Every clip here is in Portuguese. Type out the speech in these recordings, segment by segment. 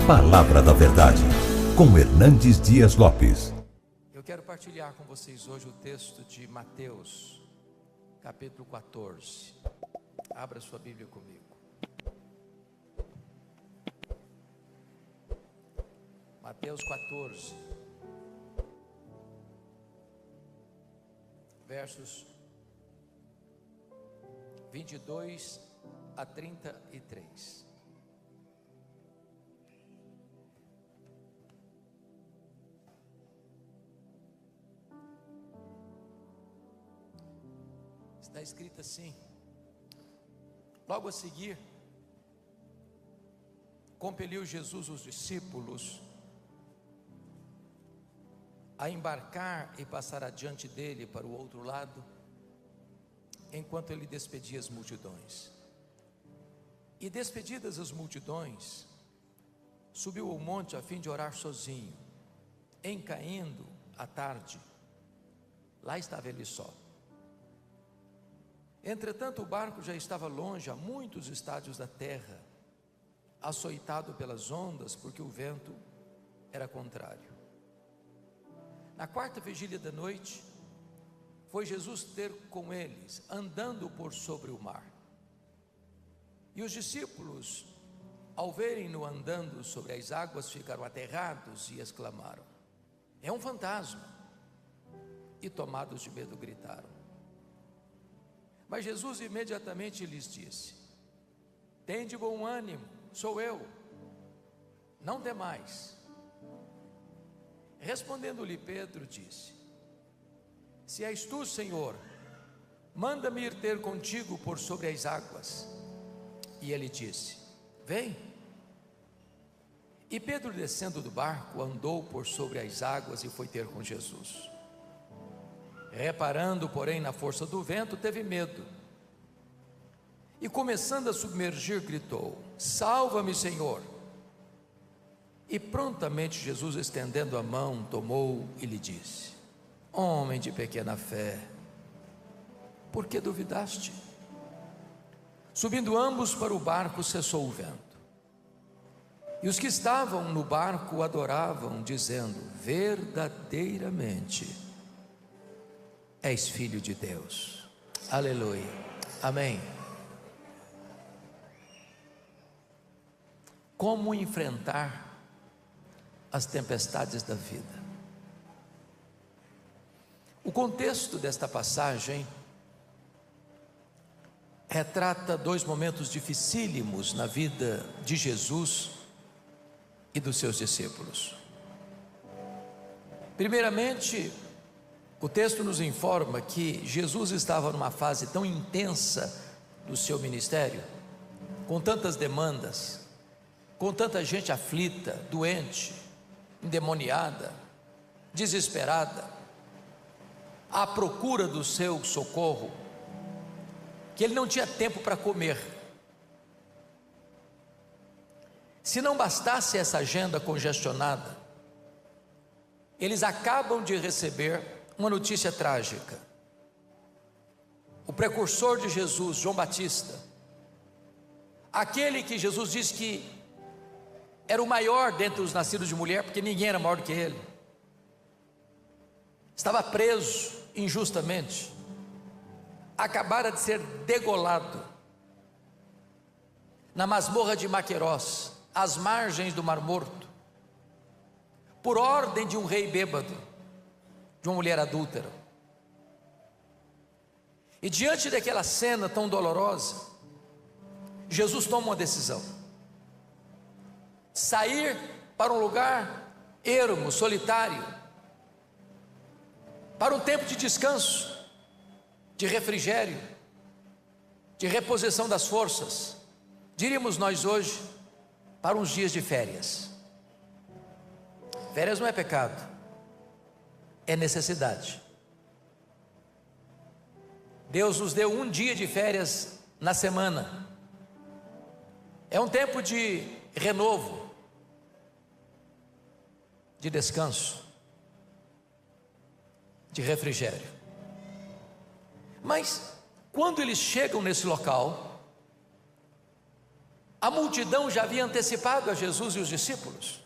Palavra da Verdade, com Hernandes Dias Lopes. Eu quero partilhar com vocês hoje o texto de Mateus, capítulo 14. Abra sua Bíblia comigo. Mateus 14, versos 22 a 33. Está escrito assim: logo a seguir, compeliu Jesus os discípulos a embarcar e passar adiante dele para o outro lado, enquanto ele despedia as multidões. E despedidas as multidões, subiu ao monte a fim de orar sozinho. Em caindo a tarde, lá estava ele só. Entretanto, o barco já estava longe, a muitos estádios da terra, açoitado pelas ondas, porque o vento era contrário. Na quarta vigília da noite, foi Jesus ter com eles, andando por sobre o mar. E os discípulos, ao verem-no andando sobre as águas, ficaram aterrados e exclamaram: é um fantasma! E tomados de medo gritaram. Mas Jesus imediatamente lhes disse: tende bom ânimo, sou eu, não temais. Respondendo-lhe Pedro, disse: se és tu, Senhor, manda-me ir ter contigo por sobre as águas. E ele disse: vem. E Pedro, descendo do barco, andou por sobre as águas e foi ter com Jesus. Reparando, porém, na força do vento, teve medo. E começando a submergir, gritou: salva-me, Senhor. E prontamente Jesus, estendendo a mão, tomou e lhe disse: homem de pequena fé, por que duvidaste? Subindo ambos para o barco, cessou o vento. E os que estavam no barco adoravam, dizendo: verdadeiramente és filho de Deus. Aleluia. Amém. Como enfrentar as tempestades da vida? O contexto desta passagem retrata dois momentos dificílimos na vida de Jesus e dos seus discípulos. Primeiramente, o texto nos informa que Jesus estava numa fase tão intensa do seu ministério, com tantas demandas, com tanta gente aflita, doente, endemoniada, desesperada, à procura do seu socorro, que ele não tinha tempo para comer. Se não bastasse essa agenda congestionada, eles acabam de receber uma notícia trágica. O precursor de Jesus, João Batista, aquele que Jesus disse que era o maior dentre os nascidos de mulher, porque ninguém era maior do que ele, estava preso injustamente, acabara de ser degolado na masmorra de Maquerós, às margens do Mar Morto, por ordem de um rei bêbado, de uma mulher adúltera. E diante daquela cena tão dolorosa, Jesus toma uma decisão: sair para um lugar ermo, solitário, para um tempo de descanso, de refrigério, de reposição das forças, diríamos nós hoje, para uns dias de férias. Férias não é pecado, é necessidade. Deus nos deu um dia de férias na semana, é um tempo de renovo, de descanso, de refrigério. Mas quando eles chegam nesse local, A multidão já havia antecipado a Jesus e os discípulos.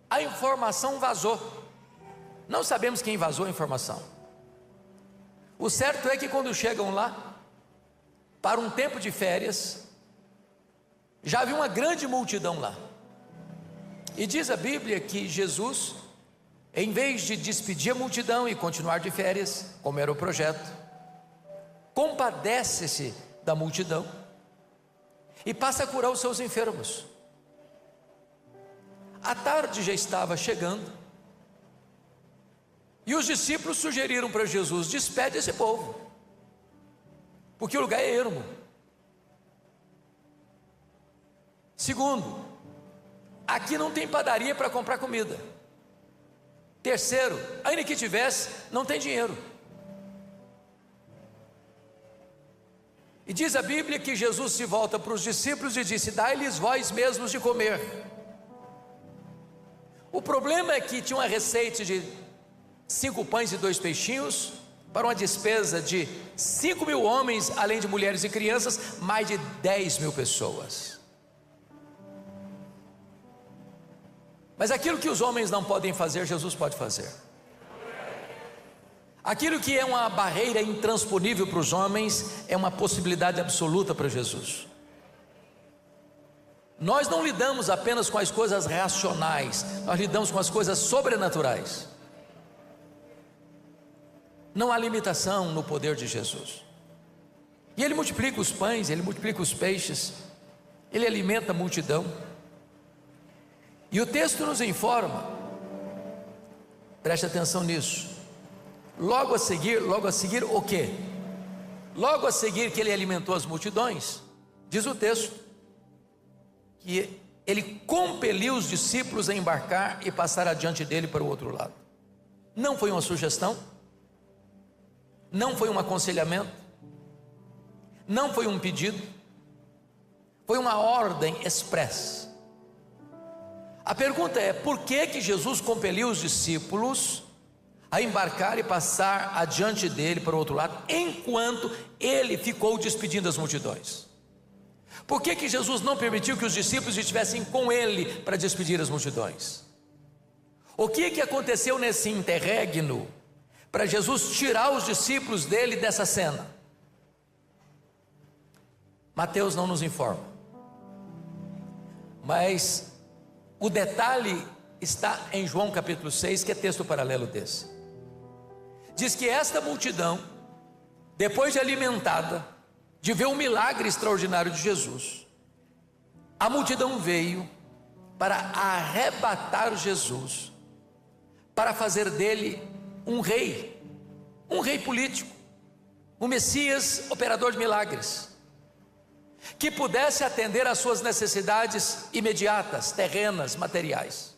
A informação vazou. Não sabemos quem vazou a informação. O certo é que quando chegam lá, para um tempo de férias, já havia uma grande multidão lá. E diz a Bíblia que Jesus, em vez de despedir a multidão e continuar de férias, como era o projeto, compadece-se da multidão e passa a curar os seus enfermos. A tarde já estava chegando e os discípulos sugeriram para Jesus: despede esse povo, porque o lugar é ermo. Segundo, aqui não tem padaria para comprar comida. Terceiro, ainda que tivesse, não tem dinheiro. E diz a Bíblia que Jesus se volta para os discípulos e disse: dai-lhes vós mesmos de comer. O problema é que tinha uma receita de 5 pães e 2 peixinhos, para uma despesa de 5.000 homens, além de mulheres e crianças, mais de 10.000 pessoas. Mas aquilo que os homens não podem fazer, Jesus pode fazer. Aquilo que é uma barreira intransponível para os homens, é uma possibilidade absoluta para Jesus. Nós não lidamos apenas com as coisas racionais, nós lidamos com as coisas sobrenaturais. Não há limitação no poder de Jesus. E Ele multiplica os pães, Ele multiplica os peixes, Ele alimenta a multidão. E o texto nos informa, preste atenção nisso, logo a seguir o quê? Logo a seguir que Ele alimentou as multidões, diz o texto, que Ele compeliu os discípulos a embarcar e passar adiante dele para o outro lado. Não foi uma sugestão, não foi um aconselhamento, não foi um pedido, foi uma ordem expressa. A pergunta é: por que Jesus compeliu os discípulos a embarcar e passar adiante dele para o outro lado, enquanto ele ficou despedindo as multidões? Por que Jesus não permitiu que os discípulos estivessem com ele para despedir as multidões? O que aconteceu nesse interregno para Jesus tirar os discípulos dele dessa cena? Mateus não nos informa, mas o detalhe está em João capítulo 6, que é texto paralelo desse. Diz que esta multidão, depois de alimentada, de ver um milagre extraordinário de Jesus, a multidão veio para arrebatar Jesus, para fazer dele um rei político, um Messias operador de milagres, que pudesse atender às suas necessidades imediatas, terrenas, materiais.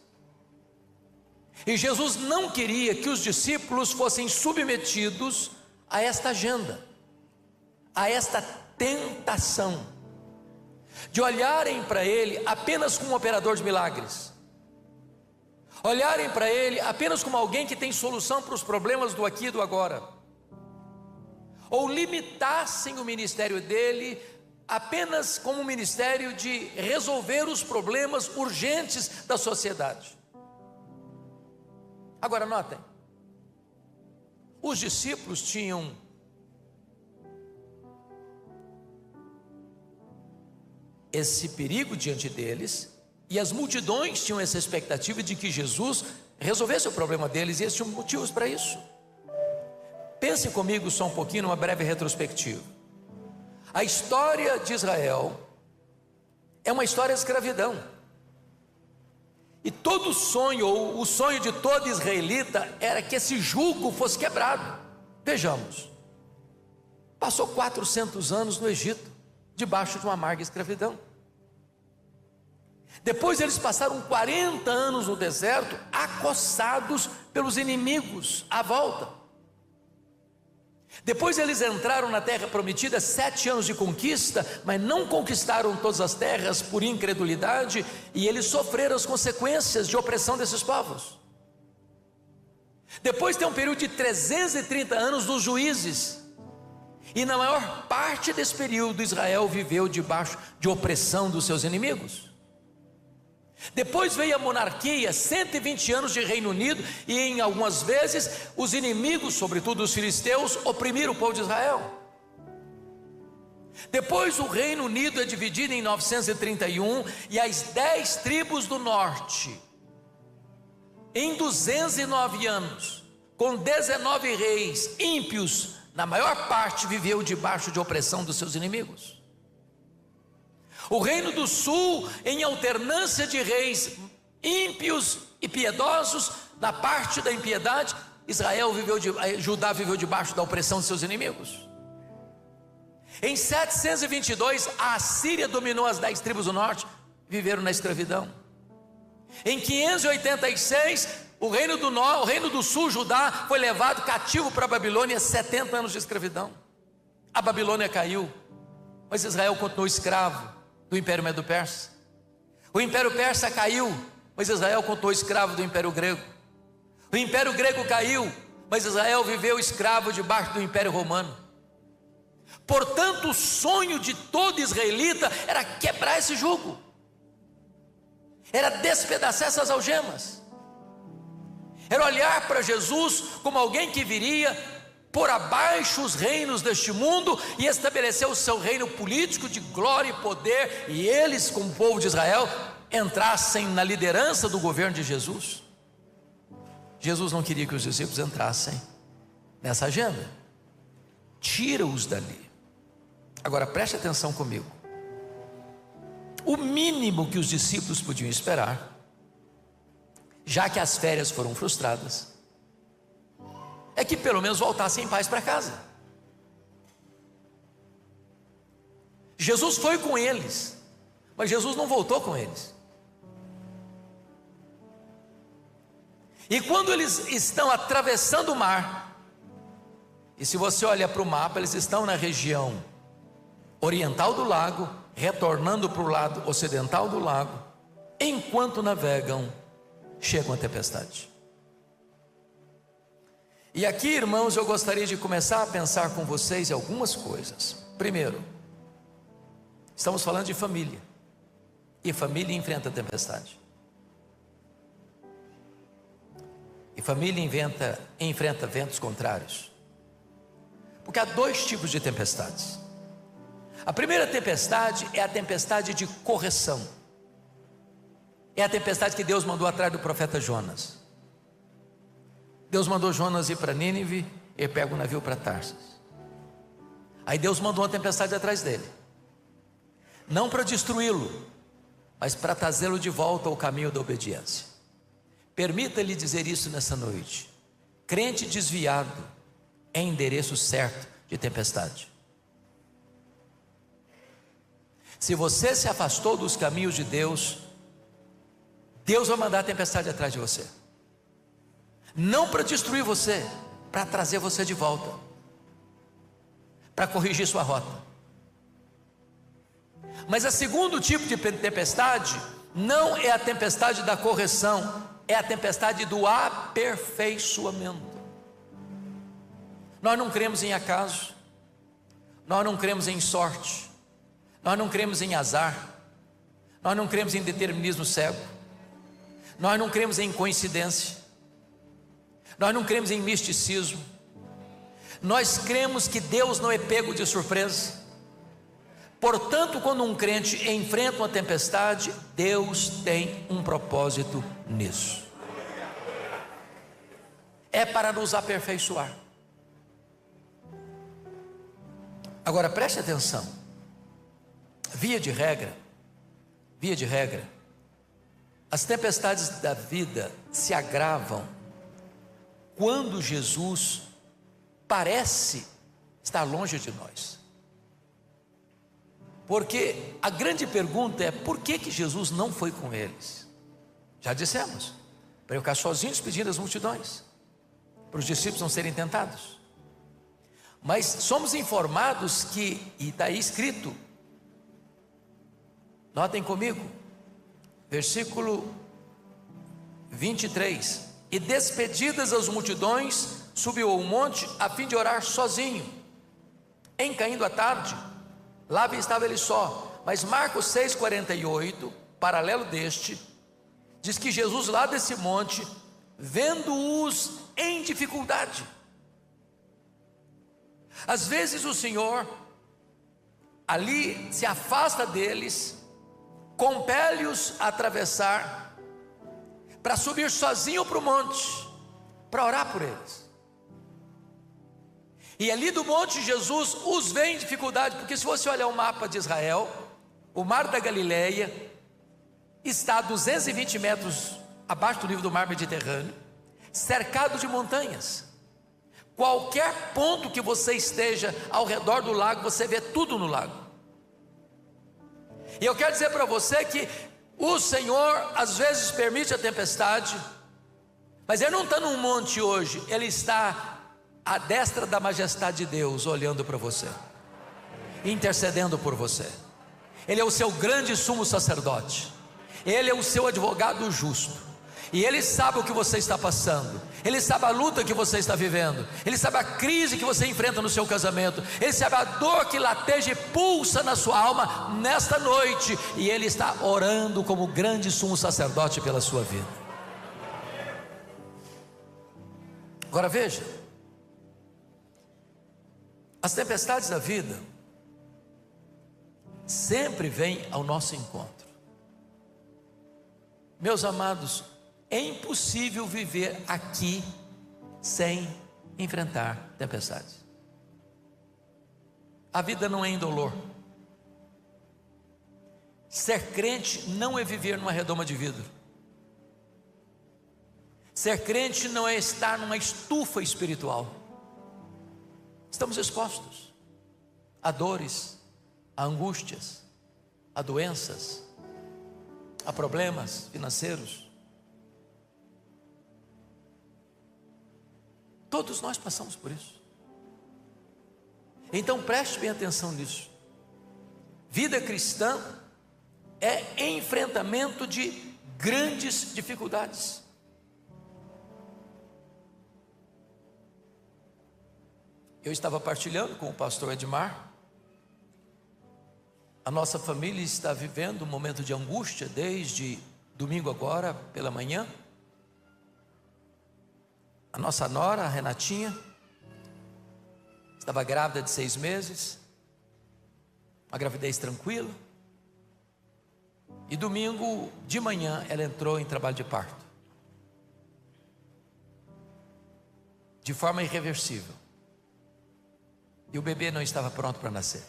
E Jesus não queria que os discípulos fossem submetidos a esta agenda, a esta tentação, de olharem para ele apenas como um operador de milagres, olharem para ele apenas como alguém que tem solução para os problemas do aqui e do agora, ou limitassem o ministério dele apenas como um ministério de resolver os problemas urgentes da sociedade. Agora notem, os discípulos tinham esse perigo diante deles, e as multidões tinham essa expectativa de que Jesus resolvesse o problema deles, e eles tinham motivos para isso. Pense comigo só um pouquinho numa breve retrospectiva. A história de Israel é uma história de escravidão, e todo sonho, ou o sonho de todo israelita, era que esse jugo fosse quebrado. Vejamos, passou 400 anos no Egito, debaixo de uma amarga escravidão. Depois eles passaram 40 anos no deserto, acossados pelos inimigos à volta. Depois eles entraram na terra prometida, 7 anos de conquista, mas não conquistaram todas as terras por incredulidade, e eles sofreram as consequências de opressão desses povos. Depois tem um período de 330 anos dos juízes, E na maior parte desse período, Israel viveu debaixo de opressão dos seus inimigos. Depois veio a monarquia, 120 anos de Reino Unido, e em algumas vezes os inimigos, sobretudo os filisteus, oprimiram o povo de Israel. Depois o Reino Unido é dividido em 931, e as 10 tribos do norte, em 209 anos, com 19 reis ímpios, na maior parte viveu debaixo de opressão dos seus inimigos. O Reino do Sul, em alternância de reis ímpios e piedosos, na parte da impiedade, Judá viveu debaixo da opressão de seus inimigos. Em 722, a Assíria dominou as 10 tribos do norte, viveram na escravidão. Em 586, o Reino do Sul, Judá, foi levado cativo para a Babilônia, 70 anos de escravidão. A Babilônia caiu, mas Israel continuou escravo do Império Medo-Persa. O Império Persa caiu, mas Israel continuou escravo do Império Grego. O Império Grego caiu, mas Israel viveu escravo debaixo do Império Romano. Portanto, o sonho de todo israelita era quebrar esse jugo, era despedaçar essas algemas, era olhar para Jesus como alguém que viria por abaixo os reinos deste mundo e estabelecer o seu reino político de glória e poder, e eles, como povo de Israel, entrassem na liderança do governo de Jesus. Jesus não queria que os discípulos entrassem nessa agenda. Tira-os dali. Agora preste atenção comigo. O mínimo que os discípulos podiam esperar, já que as férias foram frustradas, é que pelo menos voltassem em paz para casa. Jesus foi com eles, mas Jesus não voltou com eles. E quando eles estão atravessando o mar, e se você olha para o mapa, eles estão na região oriental do lago, retornando para o lado ocidental do lago. Enquanto navegam, chega uma tempestade. E aqui, irmãos, eu gostaria de começar a pensar com vocês em algumas coisas. Primeiro, estamos falando de família, e família enfrenta a tempestade. E família enfrenta ventos contrários. Porque há 2 tipos de tempestades. A primeira tempestade é a tempestade de correção. É a tempestade que Deus mandou atrás do profeta Jonas. Deus mandou Jonas ir para Nínive e pega o navio para Tarsis. Aí Deus mandou uma tempestade atrás dele, não para destruí-lo, mas para trazê-lo de volta ao caminho da obediência. Permita-lhe dizer isso nessa noite: crente desviado é endereço certo de tempestade. Se você se afastou dos caminhos de Deus, Deus vai mandar a tempestade atrás de você, não para destruir você, para trazer você de volta, para corrigir sua rota. Mas o segundo tipo de tempestade não é a tempestade da correção, é a tempestade do aperfeiçoamento. Nós não cremos em acaso, nós não cremos em sorte, nós não cremos em azar, nós não cremos em determinismo cego, nós não cremos em coincidência, nós não cremos em misticismo. Nós cremos que Deus não é pego de surpresa. Portanto, quando um crente enfrenta uma tempestade, Deus tem um propósito nisso. É para nos aperfeiçoar. Agora preste atenção. Via de regra, as tempestades da vida se agravam quando Jesus parece estar longe de nós. Porque a grande pergunta é: por que Jesus não foi com eles? Já dissemos, para ficar sozinhos pedindo as multidões, para os discípulos não serem tentados. Mas somos informados que, e está aí escrito, notem comigo, versículo 23: e despedidas as multidões, subiu ao monte a fim de orar sozinho. Em caindo a tarde, lá estava ele só. Mas Marcos 6,48, paralelo deste, diz que Jesus lá desse monte, vendo-os em dificuldade. Às vezes o Senhor ali se afasta deles, compele-os a atravessar, para subir sozinho para o monte, para orar por eles. E ali do monte Jesus os vê em dificuldade, porque se você olhar o mapa de Israel, o mar da Galileia está a 220 metros abaixo do nível do mar Mediterrâneo, cercado de montanhas. Qualquer ponto que você esteja ao redor do lago, você vê tudo no lago. E eu quero dizer para você que o Senhor às vezes permite a tempestade, mas Ele não está num monte hoje, Ele está à destra da majestade de Deus, olhando para você, intercedendo por você. Ele é o seu grande sumo sacerdote, Ele é o seu advogado justo, e Ele sabe o que você está passando, Ele sabe a luta que você está vivendo, Ele sabe a crise que você enfrenta no seu casamento, Ele sabe a dor que lateja e pulsa na sua alma nesta noite, e Ele está orando como grande sumo sacerdote pela sua vida. Agora veja, as tempestades da vida sempre vêm ao nosso encontro. Meus amados, é impossível viver aqui sem enfrentar tempestades. A vida não é indolor. Ser crente não é viver numa redoma de vidro. Ser crente não é estar numa estufa espiritual. Estamos expostos a dores, a angústias, a doenças, a problemas financeiros. Todos nós passamos por isso. Então preste bem atenção nisso. Vida cristã é enfrentamento de grandes dificuldades. Eu estava partilhando com o pastor Edmar. A nossa família está vivendo um momento de angústia desde domingo agora pela manhã. A nossa nora, a Renatinha, estava grávida de 6 meses, uma gravidez tranquila, e domingo de manhã ela entrou em trabalho de parto, de forma irreversível, e o bebê não estava pronto para nascer,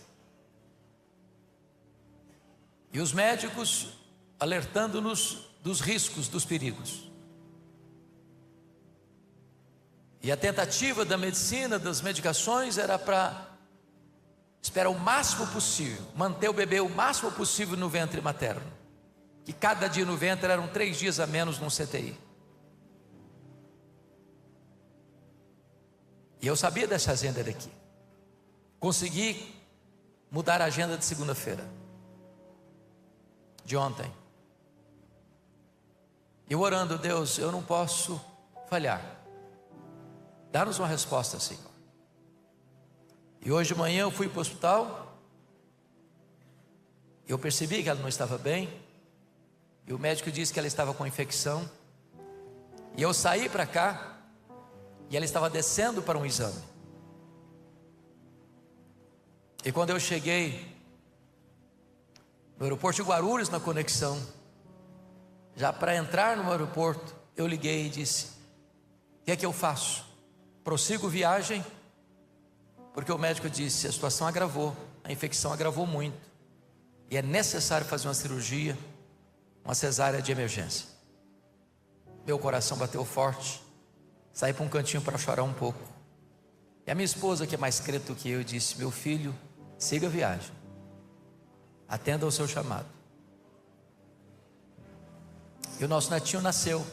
e os médicos alertando-nos dos riscos, dos perigos. E a tentativa da medicina, das medicações, era para esperar o máximo possível, manter o bebê o máximo possível no ventre materno, que cada dia no ventre eram 3 dias a menos num CTI. E eu sabia dessa agenda daqui. Consegui mudar a agenda de segunda-feira, de ontem. Eu orando, Deus, eu não posso falhar. Dá-nos uma resposta, Senhor. E hoje de manhã eu fui para o hospital. Eu percebi que ela não estava bem. E o médico disse que ela estava com infecção. E eu saí para cá. E ela estava descendo para um exame. E quando eu cheguei no aeroporto de Guarulhos, na conexão, já para entrar no aeroporto, eu liguei e disse: o que é que eu faço? Prossigo viagem? Porque o médico disse: a situação agravou, a infecção agravou muito, e é necessário fazer uma cirurgia, uma cesárea de emergência. Meu coração bateu forte, saí para um cantinho para chorar um pouco. E a minha esposa, que é mais crente do que eu, disse: meu filho, siga a viagem, atenda ao seu chamado. E o nosso netinho nasceu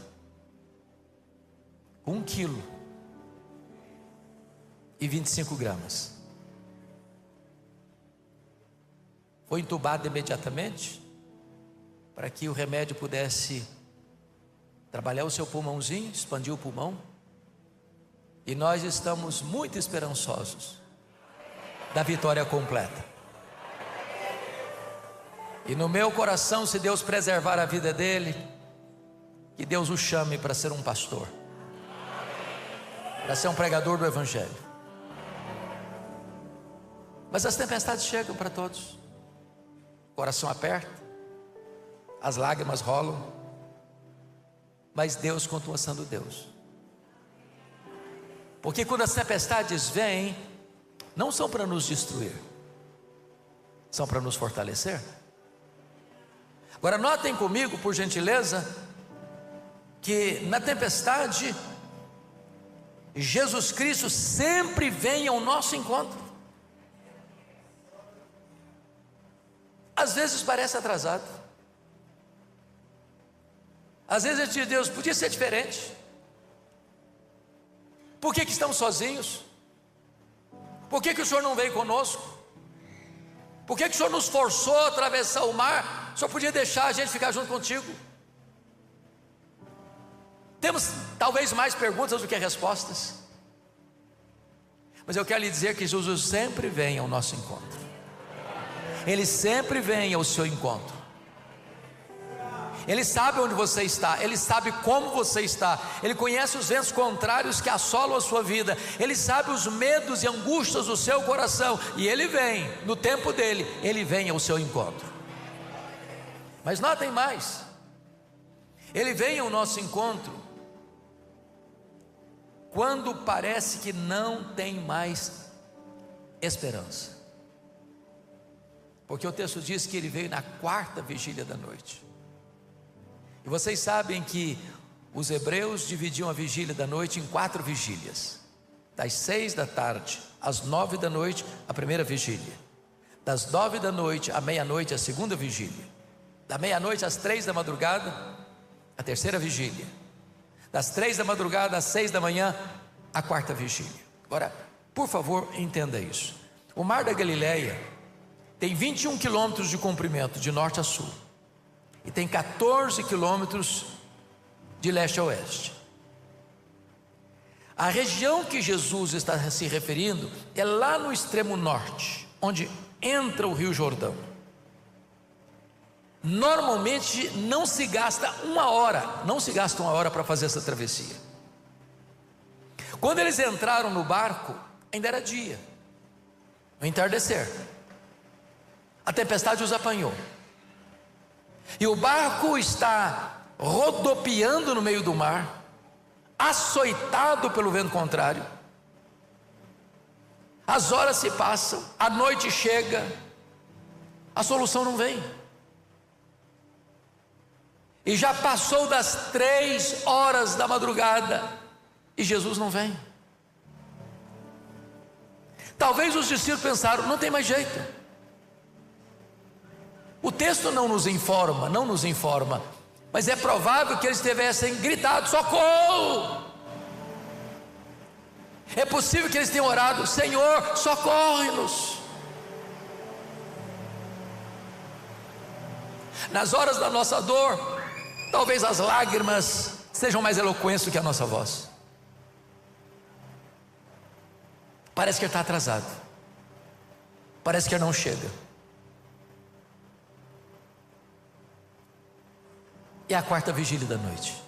com 1 quilo e 25 gramas. Foi entubado imediatamente, para que o remédio pudesse trabalhar o seu pulmãozinho, expandir o pulmão. E nós estamos muito esperançosos da vitória completa. E no meu coração, se Deus preservar a vida dele, que Deus o chame para ser um pastor, para ser um pregador do Evangelho. Mas as tempestades chegam para todos, o coração aperta, as lágrimas rolam, mas Deus continua sendo Deus. Porque quando as tempestades vêm, não são para nos destruir, são para nos fortalecer. Agora notem comigo, por gentileza, que na tempestade, Jesus Cristo sempre vem ao nosso encontro. Às vezes parece atrasado, às vezes a gente diz: Deus, podia ser diferente. Por que estamos sozinhos? Por que o Senhor não veio conosco? Por que o Senhor nos forçou a atravessar o mar? O Senhor podia deixar a gente ficar junto contigo. Temos talvez mais perguntas do que respostas, mas eu quero lhe dizer que Jesus sempre vem ao nosso encontro. Ele sempre vem ao seu encontro. Ele sabe onde você está, Ele sabe como você está, Ele conhece os ventos contrários que assolam a sua vida, Ele sabe os medos e angústias do seu coração, e Ele vem, no tempo dEle, Ele vem ao seu encontro. Mas notem mais, Ele vem ao nosso encontro quando parece que não tem mais esperança, porque o texto diz que Ele veio na quarta vigília da noite. E vocês sabem que os hebreus dividiam a vigília da noite em 4 vigílias: das 6 da tarde às 9 da noite, a primeira vigília; das 9 da noite à meia-noite, a segunda vigília; da meia-noite às 3 da madrugada, a terceira vigília; das 3 da madrugada às 6 da manhã, a quarta vigília. Agora, por favor, entenda isso. O Mar da Galileia tem 21 quilômetros de comprimento, de norte a sul, e tem 14 quilômetros de leste a oeste. A região que Jesus está se referindo é lá no extremo norte, onde entra o Rio Jordão. Normalmente não se gasta uma hora para fazer essa travessia. Quando eles entraram no barco, ainda era dia, no entardecer. A tempestade os apanhou, e o barco está rodopiando no meio do mar, açoitado pelo vento contrário. As horas se passam, a noite chega, a solução não vem. E já passou das 3 horas da madrugada e Jesus não vem. Talvez os discípulos pensaram: não tem mais jeito. O texto não nos informa, mas é provável que eles tivessem gritado: socorro! É possível que eles tenham orado: Senhor, socorre-nos. Nas horas da nossa dor, talvez as lágrimas sejam mais eloquentes do que a nossa voz. Parece que ele está atrasado, parece que ele não chega. É a quarta vigília da noite.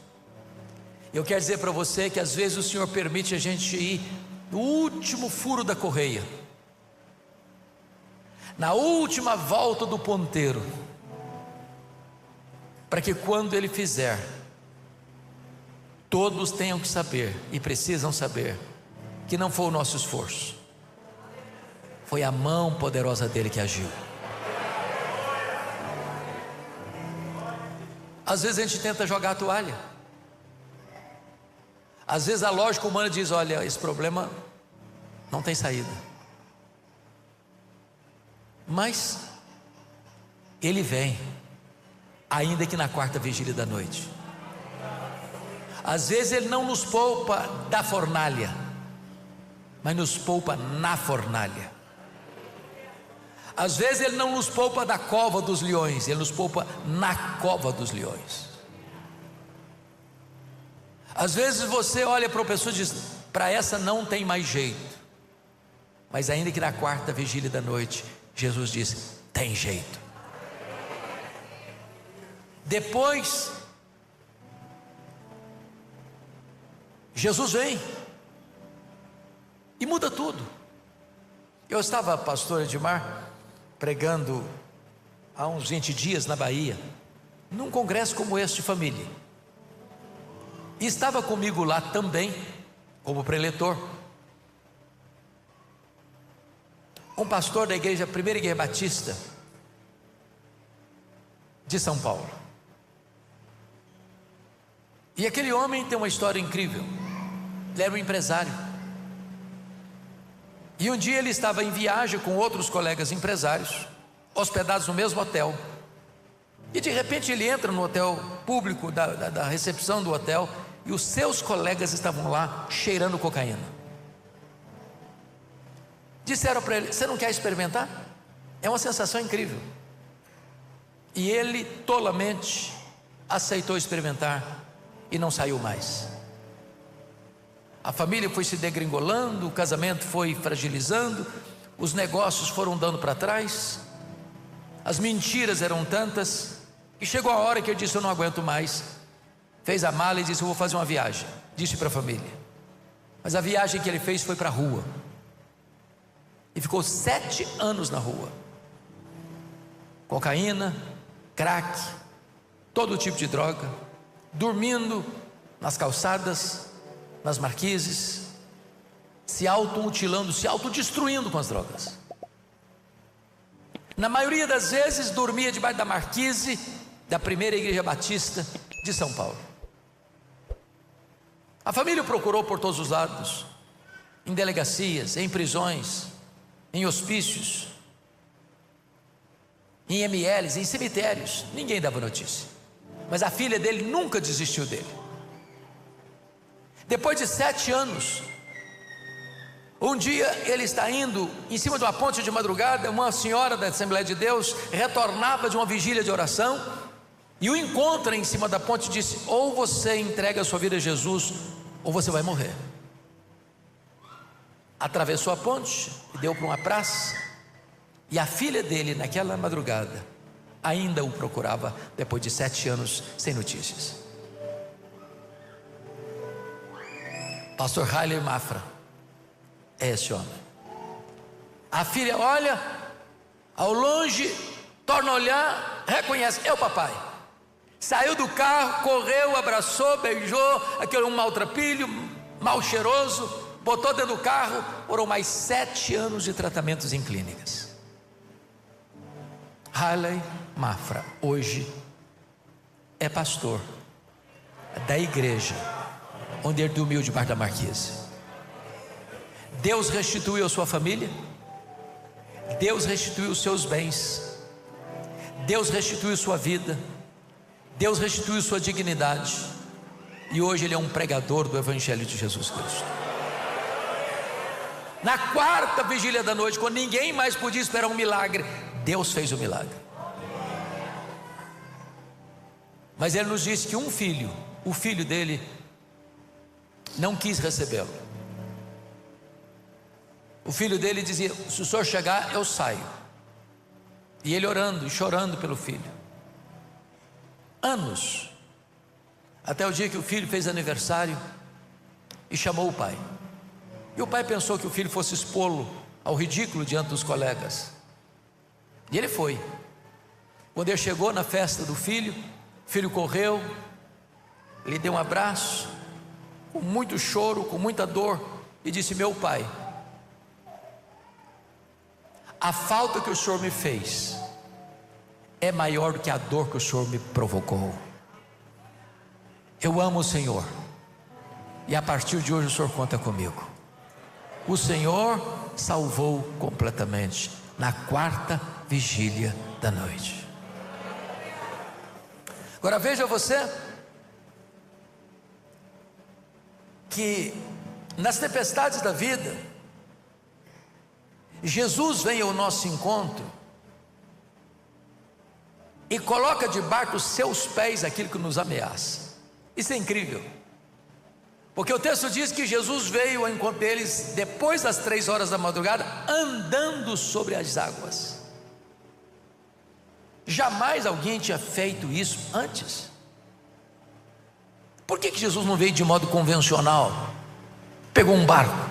Eu quero dizer para você que às vezes o Senhor permite a gente ir no último furo da correia, na última volta do ponteiro, para que quando Ele fizer, todos tenham que saber, e precisam saber, que não foi o nosso esforço, foi a mão poderosa dEle que agiu. Às vezes a gente tenta jogar a toalha, às vezes a lógica humana diz: olha, esse problema não tem saída. Mas Ele vem, ainda que na quarta vigília da noite. Às vezes Ele não nos poupa da fornalha, mas nos poupa na fornalha. Às vezes Ele não nos poupa da cova dos leões, Ele nos poupa na cova dos leões. Às vezes você olha para uma pessoa e diz: para essa não tem mais jeito. Mas ainda que na quarta vigília da noite, Jesus disse: tem jeito. Depois, Jesus vem e muda tudo. Eu estava, pastor Edmar, pregando há uns 20 dias na Bahia, num congresso como este de família, e estava comigo lá também, como preletor, um pastor da igreja, Primeira Igreja Batista de São Paulo. E aquele homem tem uma história incrível. Ele era um empresário, e um dia ele estava em viagem com outros colegas empresários, hospedados no mesmo hotel, e de repente ele entra no hotel público, da recepção do hotel, e os seus colegas estavam lá cheirando cocaína. Disseram para ele: você não quer experimentar? É uma sensação incrível. E ele tolamente aceitou experimentar e não saiu mais. A família foi se degringolando, o casamento foi fragilizando, os negócios foram dando para trás, as mentiras eram tantas, e chegou a hora que ele disse: eu não aguento mais. Fez a mala e disse: eu vou fazer uma viagem. Disse para a família. Mas a viagem que ele fez foi para a rua, e ficou 7 anos na rua. Cocaína, crack, todo tipo de droga, dormindo nas calçadas, nas marquises, se automutilando, se autodestruindo com as drogas. Na maioria das vezes dormia debaixo da marquise da Primeira Igreja Batista de São Paulo. A família o procurou por todos os lados, em delegacias, em prisões, em hospícios, em MLs, em cemitérios. Ninguém dava notícia, mas a filha dele nunca desistiu dele. Depois de 7 anos, um dia ele está indo em cima de uma ponte de madrugada. Uma senhora da Assembleia de Deus retornava de uma vigília de oração e o encontra em cima da ponte e disse: ou você entrega a sua vida a Jesus, ou você vai morrer. Atravessou a ponte e deu para uma praça, e a filha dele naquela madrugada ainda o procurava, depois de 7 anos sem notícias. Pastor Haile Mafra é esse homem. A filha olha ao longe, torna a olhar, reconhece: é o papai. Saiu do carro, correu, abraçou, beijou aquele maltrapilho, mal cheiroso, botou dentro do carro. Foram mais 7 anos de tratamentos em clínicas. Haile Mafra hoje é pastor da igreja onde ele dormiu debaixo da marquise. Deus restituiu a sua família, Deus restituiu os seus bens, Deus restituiu sua vida, Deus restituiu sua dignidade, e hoje ele é um pregador do Evangelho de Jesus Cristo. Na quarta vigília da noite, quando ninguém mais podia esperar um milagre, Deus fez o milagre. Mas ele nos disse que um filho, o filho dele, não quis recebê-lo. O filho dele dizia: se o senhor chegar, eu saio. E ele orando e chorando pelo filho. Anos, até o dia que o filho fez aniversário e chamou o pai. E o pai pensou que o filho fosse expô-lo ao ridículo diante dos colegas, e ele foi. Quando ele chegou na festa do filho, o filho correu, lhe deu um abraço, com muito choro, com muita dor, e disse: meu pai, a falta que o senhor me fez é maior do que a dor que o senhor me provocou. Eu amo o Senhor, e a partir de hoje o senhor conta comigo. O Senhor salvou completamente na quarta vigília da noite. Agora veja você que nas tempestades da vida, Jesus vem ao nosso encontro e coloca debaixo dos seus pés aquilo que nos ameaça. Isso é incrível. Porque o texto diz que Jesus veio ao encontro deles depois das 3 horas da madrugada, andando sobre as águas. Jamais alguém tinha feito isso antes. Por que Jesus não veio de modo convencional? Pegou um barco.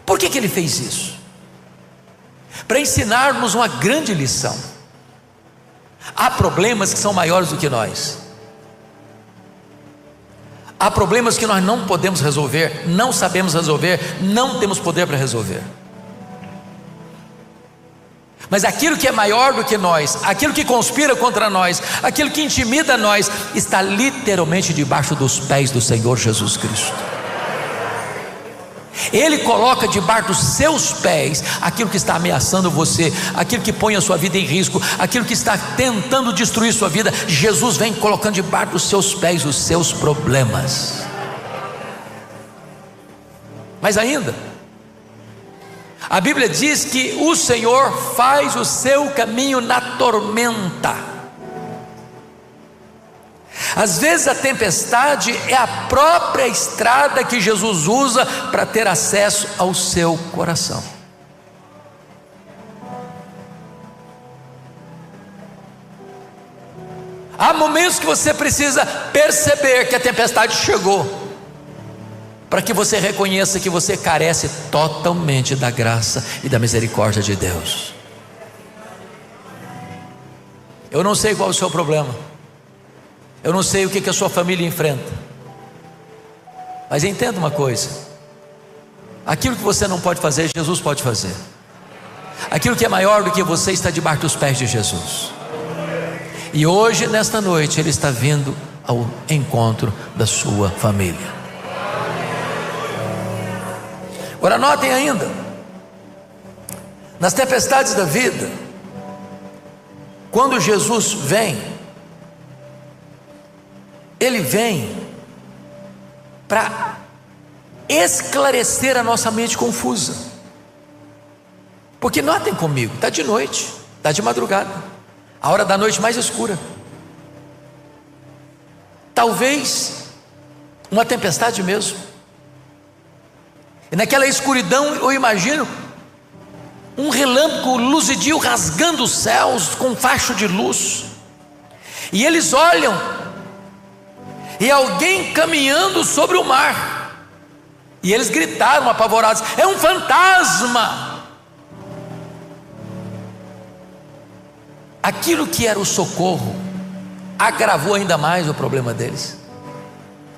Por que ele fez isso? Para ensinar-nos uma grande lição. Há problemas que são maiores do que nós. Há problemas que nós não podemos resolver, não sabemos resolver, não temos poder para resolver. Mas aquilo que é maior do que nós, aquilo que conspira contra nós, aquilo que intimida nós, está literalmente debaixo dos pés do Senhor Jesus Cristo. Ele coloca debaixo dos seus pés aquilo que está ameaçando você, aquilo que põe a sua vida em risco, aquilo que está tentando destruir sua vida. Jesus vem colocando debaixo dos seus pés os seus problemas. Mas ainda, a Bíblia diz que o Senhor faz o seu caminho na tormenta. Às vezes a tempestade é a própria estrada que Jesus usa para ter acesso ao seu coração. Há momentos que você precisa perceber que a tempestade chegou, para que você reconheça que você carece totalmente da graça e da misericórdia de Deus. Eu não sei qual é o seu problema, eu não sei o que a sua família enfrenta, mas entenda uma coisa: aquilo que você não pode fazer, Jesus pode fazer. Aquilo que é maior do que você está debaixo dos pés de Jesus. E hoje, nesta noite, Ele está vindo ao encontro da sua família. Agora notem ainda, nas tempestades da vida, quando Jesus vem, Ele vem para esclarecer a nossa mente confusa. Porque notem comigo, está de noite, está de madrugada, a hora da noite mais escura. Talvez uma tempestade mesmo. E naquela escuridão eu imagino um relâmpago luzidio rasgando os céus com um facho de luz. E eles olham, e alguém caminhando sobre o mar. E eles gritaram apavorados: é um fantasma! Aquilo que era o socorro agravou ainda mais o problema deles.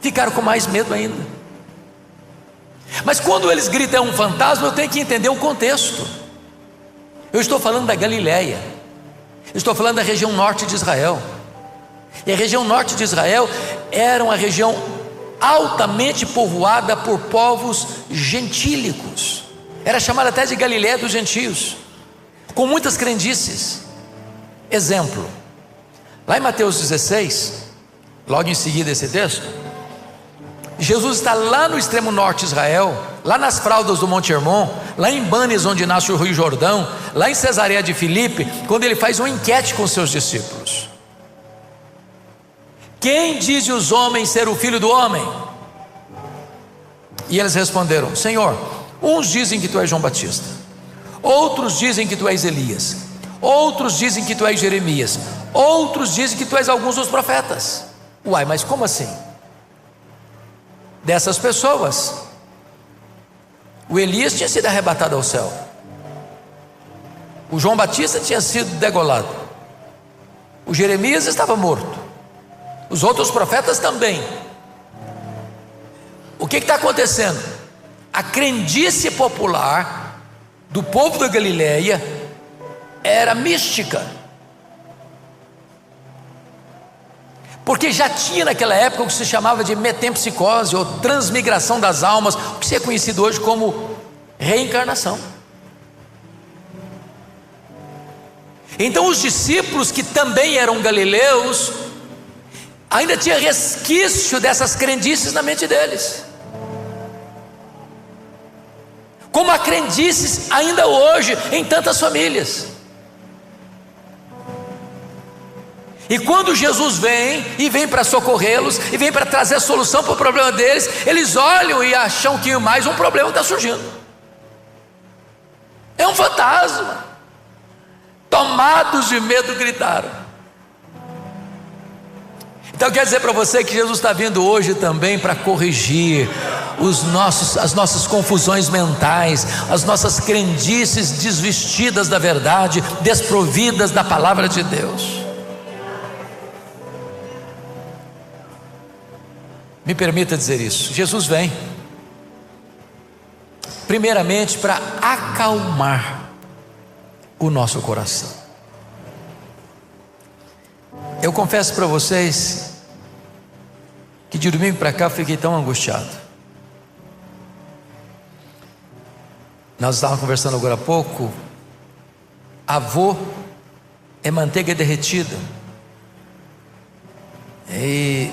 Ficaram com mais medo ainda. Mas quando eles gritam é um fantasma, eu tenho que entender o contexto. Eu estou falando da Galileia, eu estou falando da região norte de Israel. E a região norte de Israel era uma região altamente povoada por povos gentílicos. Era chamada até de Galileia dos gentios, com muitas crendices. Exemplo, lá em Mateus 16, logo em seguida esse texto, Jesus está lá no extremo norte de Israel, lá nas fraldas do Monte Hermon, lá em Banes, onde nasce o Rio Jordão, lá em Cesareia de Filipe, quando ele faz uma enquete com seus discípulos: quem diz os homens ser o Filho do Homem? E eles responderam: Senhor, uns dizem que tu és João Batista, outros dizem que tu és Elias, outros dizem que tu és Jeremias, outros dizem que tu és alguns dos profetas. Uai, mas como assim? Dessas pessoas, o Elias tinha sido arrebatado ao céu, o João Batista tinha sido degolado, o Jeremias estava morto, os outros profetas também. O que está acontecendo? A crendice popular do povo da Galileia era mística, porque já tinha naquela época o que se chamava de metempsicose, ou transmigração das almas, o que se é conhecido hoje como reencarnação. Então os discípulos, que também eram galileus, ainda tinha resquício dessas crendices na mente deles, como há crendices ainda hoje em tantas famílias. E quando Jesus vem para socorrê-los, e vem para trazer a solução para o problema deles, eles olham e acham que mais um problema está surgindo. É um fantasma. Tomados de medo, gritaram. Então quer dizer para você que Jesus está vindo hoje também para corrigir as nossas confusões mentais, as nossas crendices desvestidas da verdade, desprovidas da palavra de Deus. Me permita dizer isso: Jesus vem primeiramente para acalmar o nosso coração. Eu confesso para vocês que de domingo para cá eu fiquei tão angustiado. Nós estávamos conversando agora há pouco. Avô é manteiga derretida. E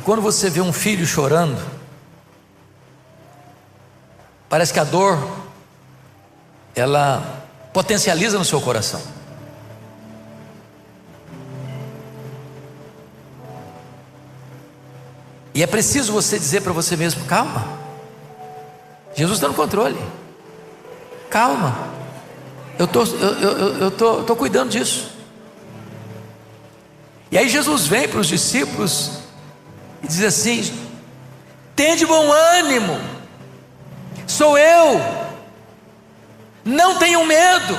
quando você vê um filho chorando, parece que a dor, ela potencializa no seu coração. E é preciso você dizer para você mesmo: calma, Jesus está no controle, calma, eu estou cuidando disso. E aí Jesus vem para os discípulos e diz assim: tende bom ânimo, sou eu, não tenham medo.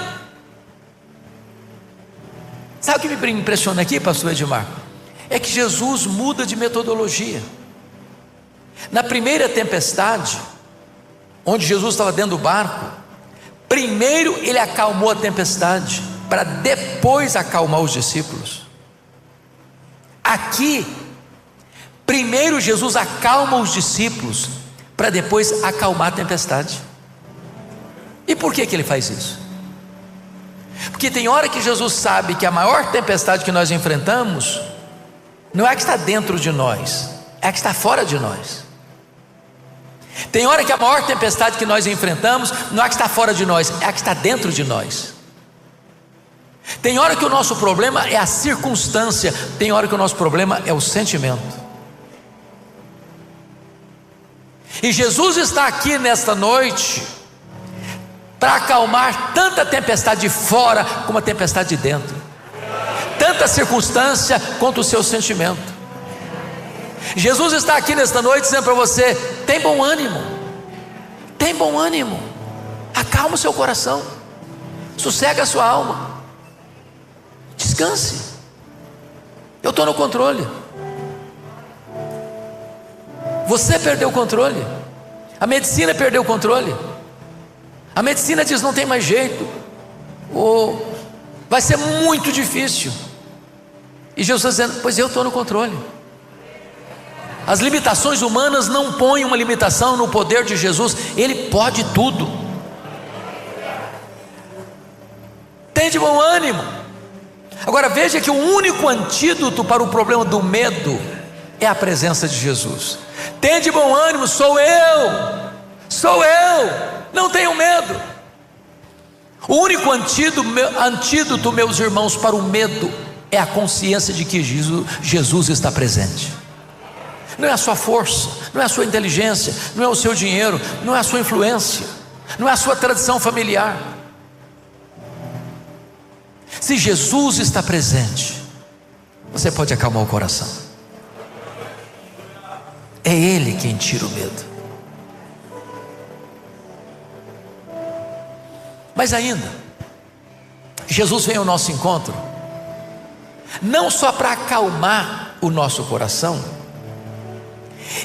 Sabe o que me impressiona aqui, pastor Edmar? É que Jesus muda de metodologia. Na primeira tempestade, onde Jesus estava dentro do barco, primeiro ele acalmou a tempestade, para depois acalmar os discípulos. Aqui, primeiro Jesus acalma os discípulos, para depois acalmar a tempestade. E por que ele faz isso? Porque tem hora que Jesus sabe que a maior tempestade que nós enfrentamos não é a que está dentro de nós, é a que está fora de nós. Tem hora que a maior tempestade que nós enfrentamos não é a que está fora de nós, é a que está dentro de nós. Tem hora que o nosso problema é a circunstância, tem hora que o nosso problema é o sentimento. E Jesus está aqui nesta noite para acalmar tanta tempestade de fora como a tempestade de dentro, tanta circunstância quanto o seu sentimento. Jesus está aqui nesta noite dizendo para você: tem bom ânimo, tem bom ânimo, acalma o seu coração, sossega a sua alma, descanse, eu estou no controle. Você perdeu o controle, a medicina perdeu o controle, a medicina diz não tem mais jeito, ou vai ser muito difícil, e Jesus está dizendo: pois eu estou no controle. As limitações humanas não põem uma limitação no poder de Jesus, Ele pode tudo. Tem de bom ânimo. Agora veja que o único antídoto para o problema do medo é a presença de Jesus. Tem de bom ânimo, sou eu, não tenho medo. O único antídoto, meus irmãos, para o medo é a consciência de que Jesus está presente. Não é a sua força, não é a sua inteligência, não é o seu dinheiro, não é a sua influência, não é a sua tradição familiar. Se Jesus está presente, você pode acalmar o coração. É Ele quem tira o medo. Mas ainda, Jesus vem ao nosso encontro, não só para acalmar o nosso coração,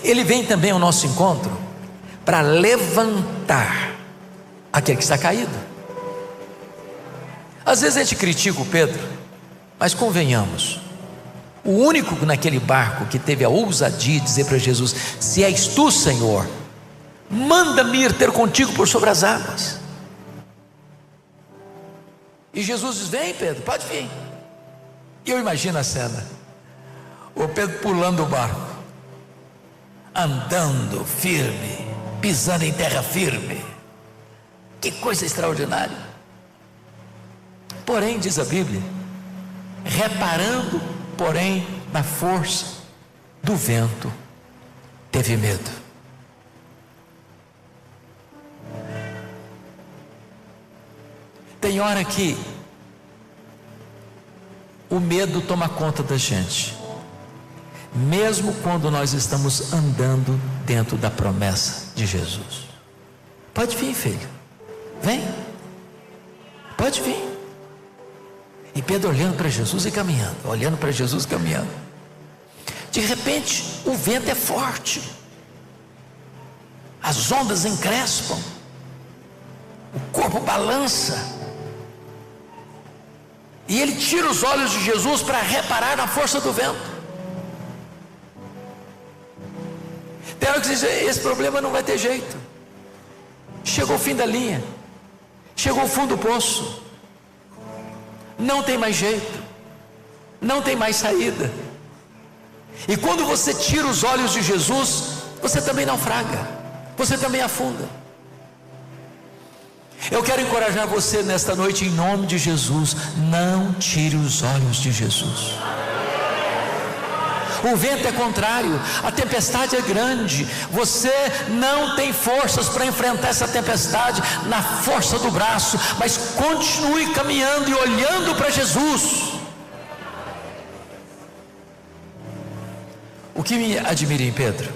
Ele vem também ao nosso encontro para levantar aquele que está caído. Às vezes a gente critica o Pedro, mas convenhamos, o único naquele barco que teve a ousadia de dizer para Jesus: se és tu, Senhor, manda-me ir ter contigo por sobre as águas. E Jesus diz: vem, Pedro, pode vir. E eu imagino a cena, o Pedro pulando o barco, andando firme, pisando em terra firme. Que coisa extraordinária. Porém, diz a Bíblia, reparando porém, na força do vento, teve medo. Tem hora que o medo toma conta da gente, mesmo quando nós estamos andando dentro da promessa de Jesus. Pode vir, filho, vem, pode vir. E Pedro olhando para Jesus e caminhando, olhando para Jesus e caminhando. De repente o vento é forte, as ondas encrespam, o corpo balança, e ele tira os olhos de Jesus para reparar na força do vento. Tem hora que você diz: esse problema não vai ter jeito, chegou o fim da linha, chegou o fundo do poço, não tem mais jeito, não tem mais saída. E quando você tira os olhos de Jesus, você também naufraga, você também afunda. Eu quero encorajar você nesta noite, em nome de Jesus: não tire os olhos de Jesus. O vento é contrário, a tempestade é grande, você não tem forças para enfrentar essa tempestade na força do braço, mas continue caminhando e olhando para Jesus. O que me admira em Pedro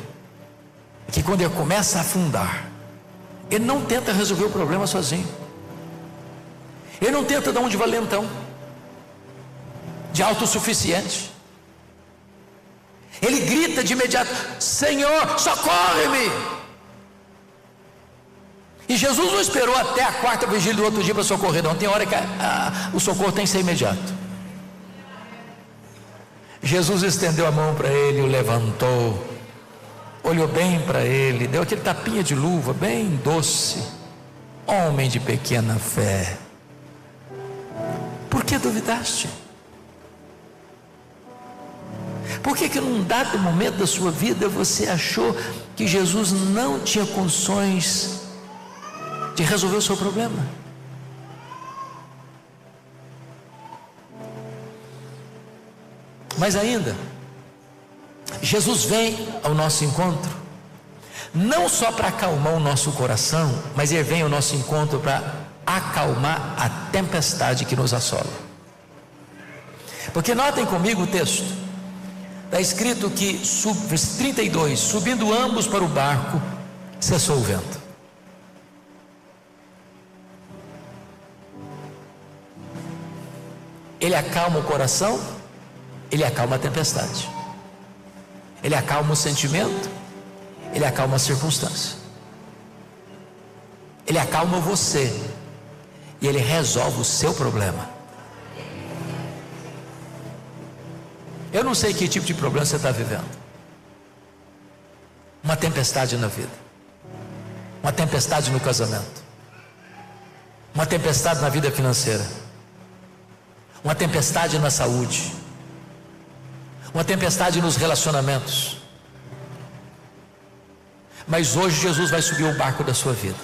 é que quando ele começa a afundar, ele não tenta resolver o problema sozinho, ele não tenta dar um de valentão, de autossuficiente. Ele grita de imediato: Senhor, socorre-me. E Jesus não esperou até a quarta vigília do outro dia para socorrer, não. Tem hora que o socorro tem que ser imediato. Jesus estendeu a mão para ele, o levantou, olhou bem para ele, deu aquele tapinha de luva bem doce. Homem de pequena fé, por que duvidaste? Por que num dado momento da sua vida você achou que Jesus não tinha condições de resolver o seu problema? Mas ainda, Jesus vem ao nosso encontro, não só para acalmar o nosso coração, mas Ele vem ao nosso encontro para acalmar a tempestade que nos assola. Porque notem comigo o texto, está escrito que, versículo 32, subindo ambos para o barco, cessou o vento. Ele acalma o coração, Ele acalma a tempestade, Ele acalma o sentimento, Ele acalma a circunstância, Ele acalma você, e Ele resolve o seu problema. Eu não sei que tipo de problema você está vivendo. Uma tempestade na vida, uma tempestade no casamento, uma tempestade na vida financeira, uma tempestade na saúde, uma tempestade nos relacionamentos. Mas hoje Jesus vai subir o barco da sua vida,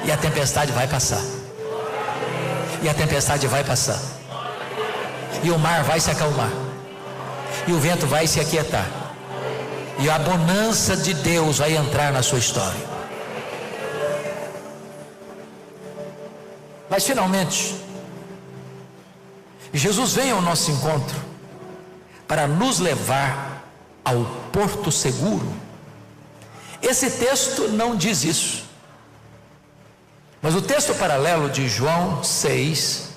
e a tempestade vai passar, e a tempestade vai passar, e o mar vai se acalmar, e o vento vai se aquietar, e a bonança de Deus vai entrar na sua história. Mas finalmente Jesus vem ao nosso encontro para nos levar ao porto seguro. Esse texto não diz isso, mas o texto paralelo de João 6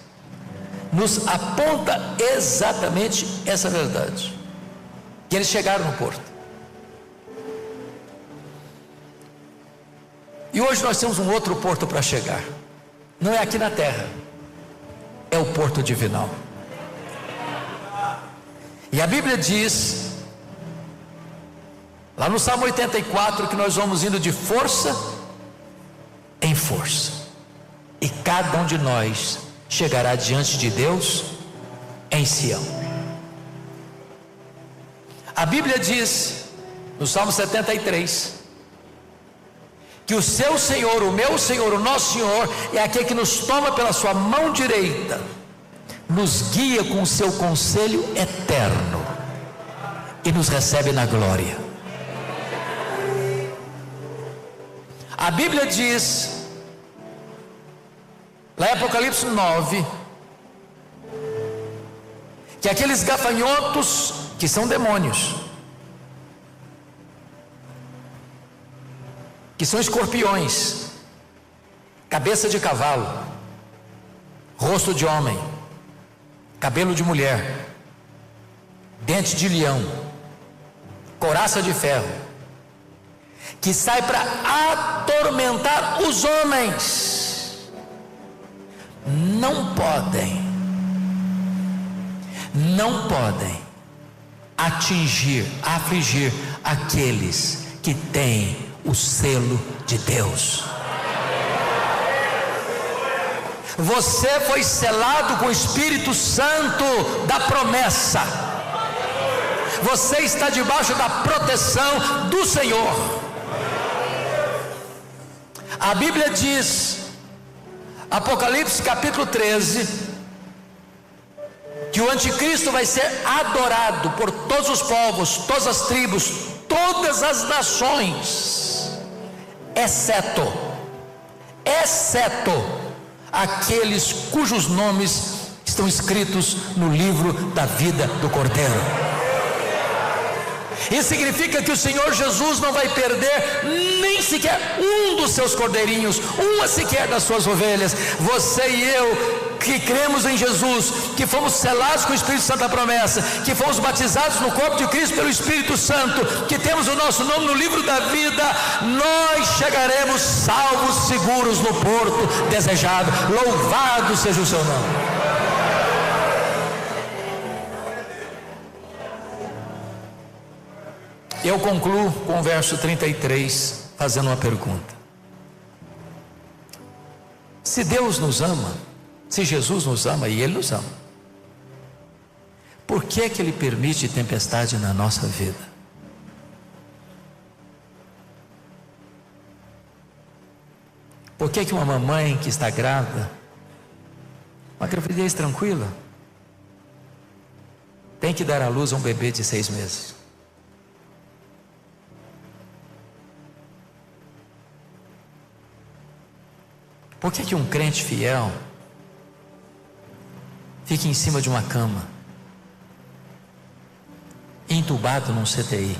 nos aponta exatamente essa verdade, que eles chegaram no porto. E hoje nós temos um outro porto para chegar. Não é aqui na terra, é o porto divinal. E a Bíblia diz, lá no Salmo 84, que nós vamos indo de força em força, e cada um de nós chegará diante de Deus em Sião. A Bíblia diz, no Salmo 73, que o seu Senhor, o meu Senhor, o nosso Senhor, é aquele que nos toma pela sua mão direita, nos guia com o seu conselho eterno e nos recebe na glória. A Bíblia diz, lá em Apocalipse 9, que aqueles gafanhotos, que são demônios, que são escorpiões, cabeça de cavalo, rosto de homem, cabelo de mulher, dente de leão, couraça de ferro, que sai para atormentar os homens, não podem afligir aqueles que têm o selo de Deus. Você foi selado com o Espírito Santo da promessa. Você está debaixo da proteção do Senhor. A Bíblia diz, Apocalipse capítulo 13, que o anticristo vai ser adorado por todos os povos, todas as tribos, todas as nações, exceto aqueles cujos nomes estão escritos no livro da vida do Cordeiro. Isso significa que o Senhor Jesus não vai perder nem sequer um dos seus cordeirinhos, uma sequer das suas ovelhas. Você e eu, que cremos em Jesus, que fomos selados com o Espírito Santo da promessa, que fomos batizados no corpo de Cristo pelo Espírito Santo, que temos o nosso nome no livro da vida, nós chegaremos salvos, seguros no porto desejado. Louvado seja o seu nome. Eu concluo com o verso 33, fazendo uma pergunta. Se Deus nos ama, se Jesus nos ama, e Ele nos ama, por que que Ele permite tempestade na nossa vida? Por que que uma mamãe que está grávida, uma gravidez tranquila, tem que dar à luz a um bebê de 6 meses? Por que que um crente fiel fica em cima de uma cama, entubado num CTI?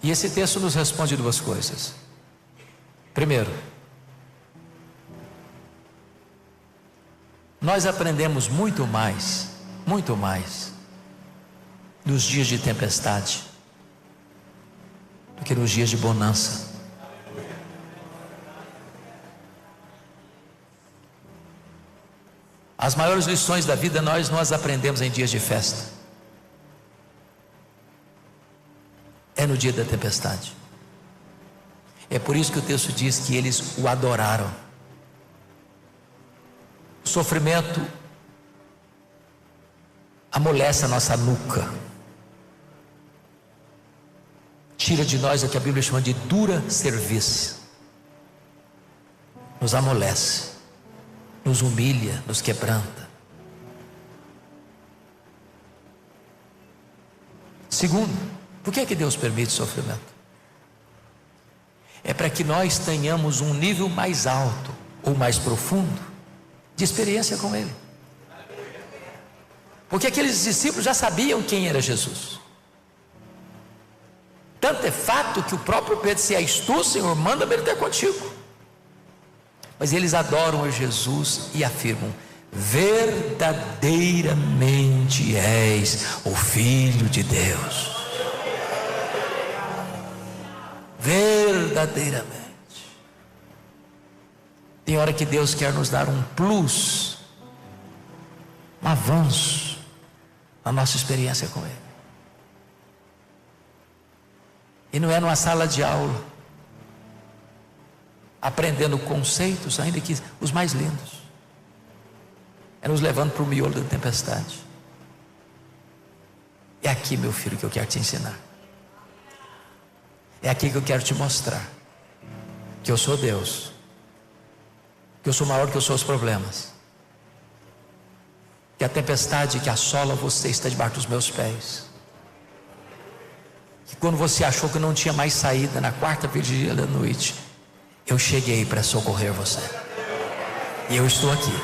E esse texto nos responde 2 coisas. Primeiro, nós aprendemos muito mais nos dias de tempestade do que nos dias de bonança. As maiores lições da vida nós aprendemos em dias de festa. É no dia da tempestade. É por isso que o texto diz que eles o adoraram. O sofrimento amolece a nossa nuca, tira de nós o que a Bíblia chama de dura cerviz, nos amolece, nos humilha, nos quebranta. Segundo, por que Deus permite sofrimento? É para que nós tenhamos um nível mais alto ou mais profundo de experiência com Ele. Porque aqueles discípulos já sabiam quem era Jesus. Tanto é fato que o próprio Pedro disse: és tu, Senhor, manda-me ele ter contigo. Mas eles adoram a Jesus e afirmam: verdadeiramente és o Filho de Deus. Verdadeiramente. Tem hora que Deus quer nos dar um plus, um avanço na nossa experiência com Ele. E não é numa sala de aula, aprendendo conceitos, ainda que os mais lindos. É nos levando para o miolo da tempestade. É aqui, meu filho, que eu quero te ensinar. É aqui que eu quero te mostrar que eu sou Deus, que eu sou maior que os seus problemas, que a tempestade que assola você está debaixo dos meus pés, que quando você achou que não tinha mais saída, na quarta vigília da noite, eu cheguei para socorrer você, e eu estou aqui,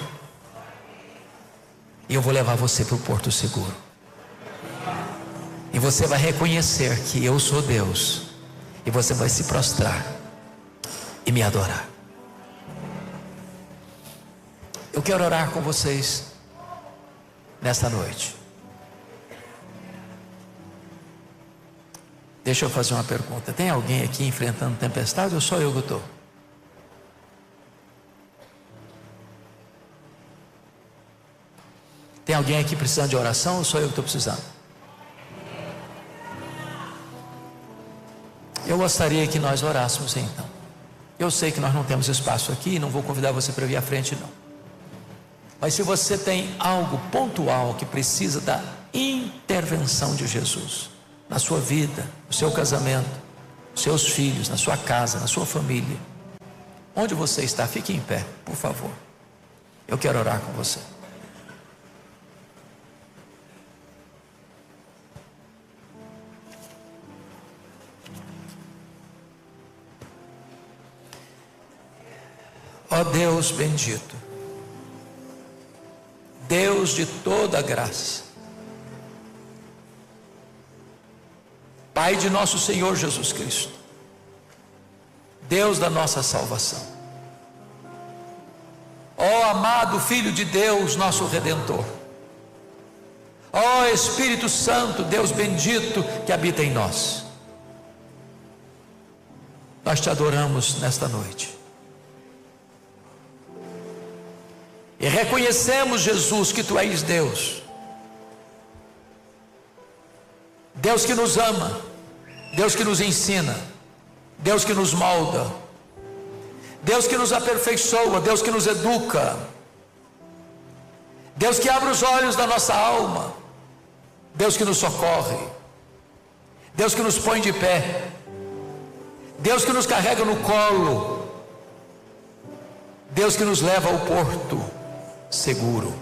e eu vou levar você para o porto seguro, e você vai reconhecer que eu sou Deus, e você vai se prostrar e me adorar. Eu quero orar com vocês nesta noite. Deixa eu fazer uma pergunta. Tem alguém aqui enfrentando tempestade ou só eu que estou? Tem alguém aqui precisando de oração ou só eu que estou precisando? Eu gostaria que nós orássemos então. Eu sei que nós não temos espaço aqui, não vou convidar você para vir à frente não. Mas se você tem algo pontual que precisa da intervenção de Jesus na sua vida, no seu casamento, nos seus filhos, na sua casa, na sua família, onde você está, fique em pé, por favor. Eu quero orar com você. Ó Deus bendito, Deus de toda graça, Pai de nosso Senhor Jesus Cristo, Deus da nossa salvação, ó amado Filho de Deus, nosso Redentor, ó Espírito Santo, Deus bendito que habita em nós, nós te adoramos nesta noite. E reconhecemos, Jesus, que Tu és Deus. Deus que nos ama, Deus que nos ensina, Deus que nos molda, Deus que nos aperfeiçoa, Deus que nos educa, Deus que abre os olhos da nossa alma, Deus que nos socorre, Deus que nos põe de pé, Deus que nos carrega no colo, Deus que nos leva ao porto seguro.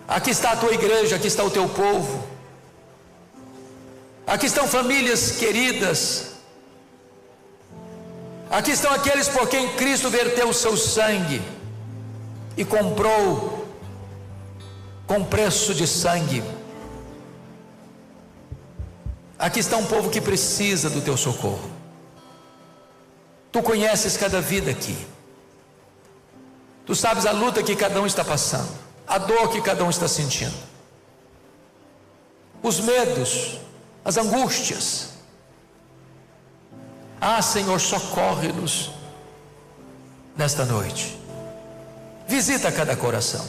Aqui está a tua igreja, aqui está o teu povo, aqui estão famílias queridas, aqui estão aqueles por quem Cristo verteu o seu sangue e comprou com preço de sangue. Aqui está um povo que precisa do teu socorro. Tu conheces cada vida aqui. Tu sabes a luta que cada um está passando, a dor que cada um está sentindo, os medos, as angústias. Ah, Senhor, socorre-nos nesta noite. Visita cada coração.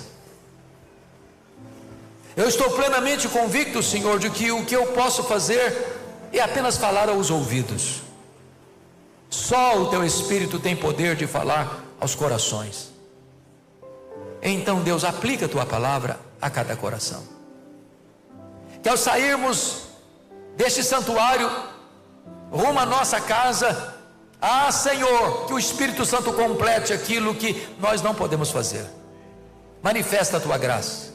Eu estou plenamente convicto, Senhor, de que o que eu posso fazer é apenas falar aos ouvidos. Só o Teu Espírito tem poder de falar aos corações. Então, Deus, aplica a Tua palavra a cada coração. Que ao sairmos deste santuário rumo à nossa casa, ah, Senhor, que o Espírito Santo complete aquilo que nós não podemos fazer. Manifesta a Tua graça,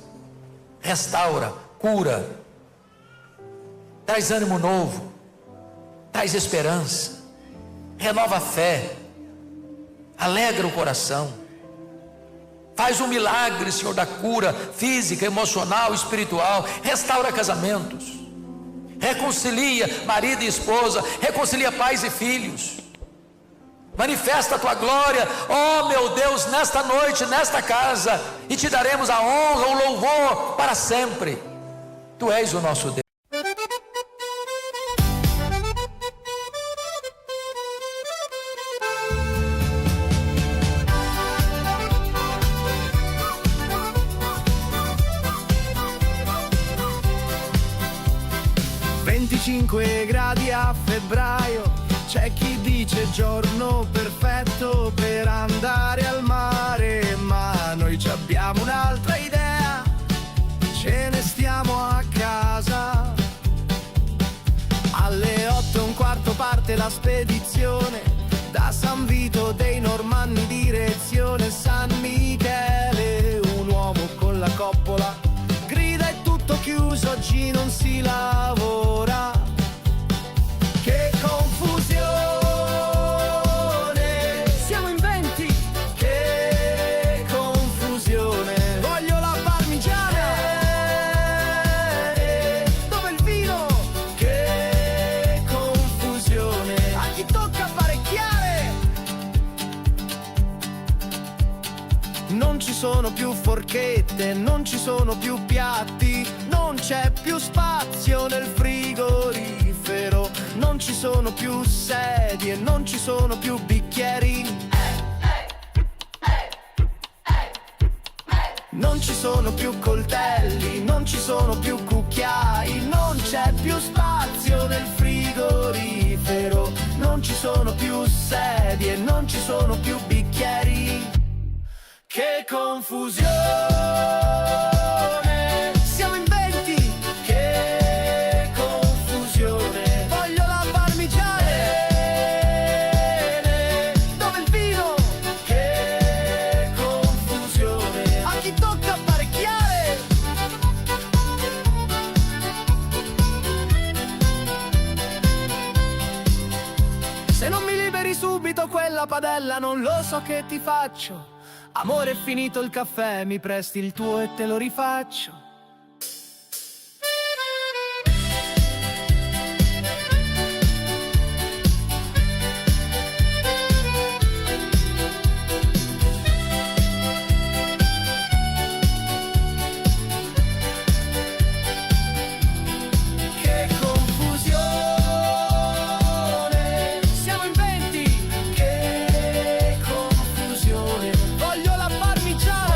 restaura, cura, traz ânimo novo, traz esperança, renova a fé, alegra o coração. Faz um milagre, Senhor, da cura física, emocional, espiritual. Restaura casamentos, reconcilia marido e esposa, reconcilia pais e filhos. Manifesta a Tua glória, ó meu Deus, nesta noite, nesta casa, e Te daremos a honra, o louvor para sempre. Tu és o nosso Deus. Gradi a febbraio, c'è chi dice giorno perfetto per andare al mare, ma noi ci abbiamo un'altra idea, ce ne stiamo a casa. Alle 8:15 parte una spedizione da San Vito dei Normanni direzione San Michele. Un uomo con la coppola grida è tutto chiuso, oggi non si lavora. Che confusione, siamo in 20. Che confusione, voglio la parmigiana. Dove il vino? Che confusione, a chi tocca apparecchiare. Non ci sono più forchette, non ci sono più piatti, non c'è più spazio nel frigorifero, non ci sono più sedie, non ci sono più bicchieri. Non ci sono più coltelli, non ci sono più cucchiai, non c'è più spazio nel frigorifero, non ci sono più sedie, non ci sono più bicchieri. Che confusione, siamo in 20. Che confusione, voglio la parmigiana. Dove il vino? Che confusione, a chi tocca apparecchiare. Se non mi liberi subito quella padella, non lo so che ti faccio. Amore, è finito il caffè, mi presti il tuo e te lo rifaccio. Che confusione, siamo in 20. Che confusione, voglio la parmigiana.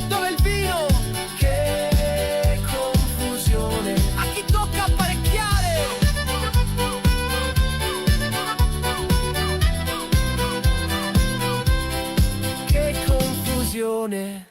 Dove il vino? Che confusione, a chi tocca apparecchiare. Che confusione.